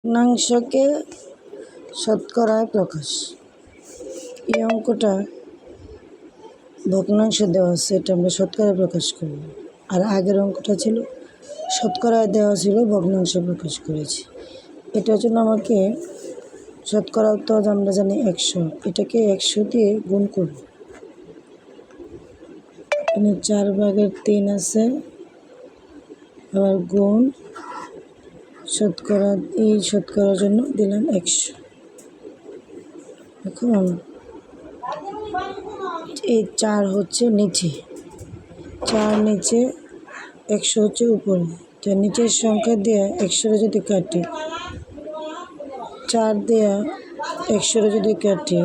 ভগ্নাংশকে শতকরায় প্রকাশ। এই অঙ্কটা ভগ্নাংশ দেওয়া আছে, এটা আমরা শতকরায় প্রকাশ করব। আর আগের অঙ্কটা ছিল শতকরায় দেওয়া ছিল, ভগ্নাংশে প্রকাশ করেছি। এটার জন্য আমাকে শতকরা তো আমরা জানি 100, এটাকে 100 দিয়ে গুণ করব। এখানে 4/3 আছে, আবার গুণ শতকরা, এই শতকরার জন্য দিলাম 100। এখন এই 4 হচ্ছে নিচে, 4 নিচে, 100 হচ্ছে উপরে। তো নিচের সংখ্যা দিয়ে 100 যদি কাটি, 4 দিয়ে 100 যদি কাটি,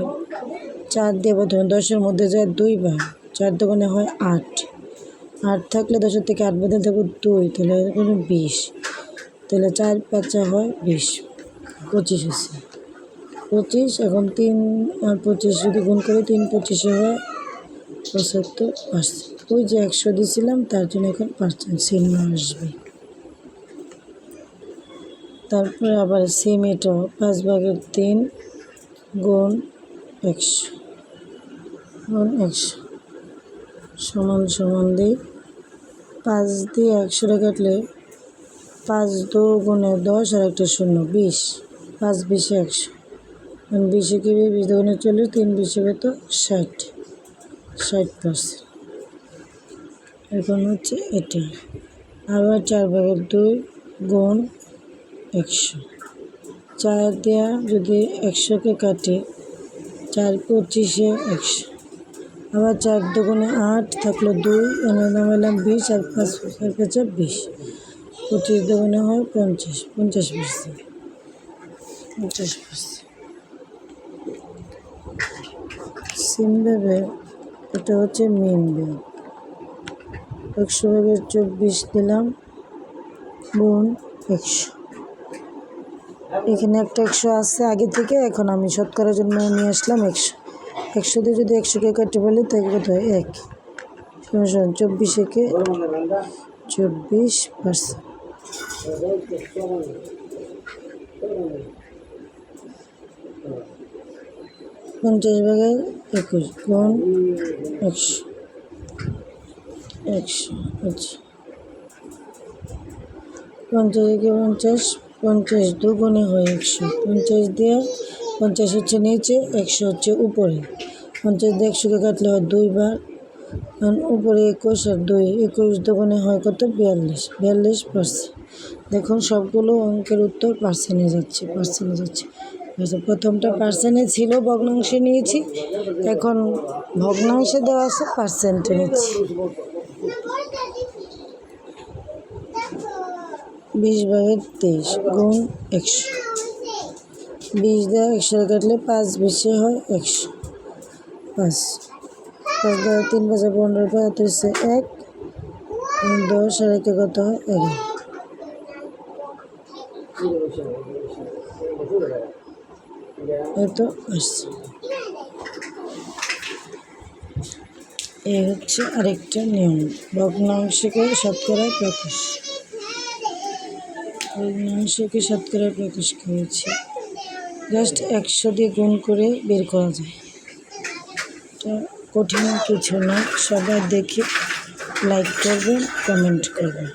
4 দিয়ে প্রথমে 10-এর মধ্যে যায় 2 বার, 4 দোকানে হয় 8, 8 থাকলে 10-এর থেকে 8 বাদে থাকবে 2, তাহলে 20, তাহলে 4×5 হয় 20, 25 আছে 25। এখন 3 আর 25 যদি গুণ করি, 3×25 হয় 75%। ওই যে 100 দিয়েছিলাম তার জন্য এখন পার্সেন্ট চিহ্ন আসবে। তারপরে আবার সেম এটাও 5/3 গুণ 100 গুণ 100 সমান সমান দিই। 5 দিয়ে 100 কাটলে 5 2 গুণে 10 আর একটা 0, 20, 5 20 100, 20 কি 20 গুণে 40, 3 20 তো 60%। এখন হচ্ছে এটা আবার 4/2 গুণ 100। 4 দেওয়া যদি 100-কে কাটি, 4×25 100, আবার 4 দুগুণে 8 থাকলো 2, এনে নামাইলাম 20, আর 5×5 20, 25 দুগুণে হয় 50, 50%। সিম ব্যাগে এটা হচ্ছে মেন ব্যাগ। 100/24 দিলাম গুণ 100। এখানে একটা 100 আছে আগে থেকে, এখন আমি শতকরার জন্য নিয়ে আসলাম 100। 100 দিয়ে যদি 100-কে কাটি বলি, তাহলে কত হয় 1, 24-একে 24%। 50/21 গুণ 100, 100 আচ্ছা 50-একে 50, 50 দুগুণে হয় 100, 50 দিয়ে 50 হচ্ছে নিচে, 100 হচ্ছে উপরে। 50 দিয়ে 100-কে কাটলে হয় 2 বার, কারণ উপরে 21 আর 2, 21 দুগুণে হয় কত 42%। দেখুন সবগুলো অঙ্কের উত্তর পার্সেন্টে যাচ্ছে। প্রথমটা পার্সেন্টে ছিল, ভগ্নাংশে নিয়েছি, এখন ভগ্নাংশে দেওয়া আছে, পার্সেন্টে নিচ্ছি। 20/23 গুণ 100, 20 দিয়ে 100 কাটলে 5 20 হয় 100, 5 দিয়ে 3 5 15, 35 1, 10 আর 1 কত হয় 11। এত আসছে। এই হচ্ছে আরেকটা নিয়ম, ভগ্নাংশকে শতকরায় প্রকাশ। ভগ্নাংশকে শতকরায় প্রকাশ করেছি, জাস্ট 100 দিয়ে গুণ করে বের করা যায়। এটা কঠিন কিছু না, সবাই দেখে লাইক করবেন, কমেন্ট করবেন।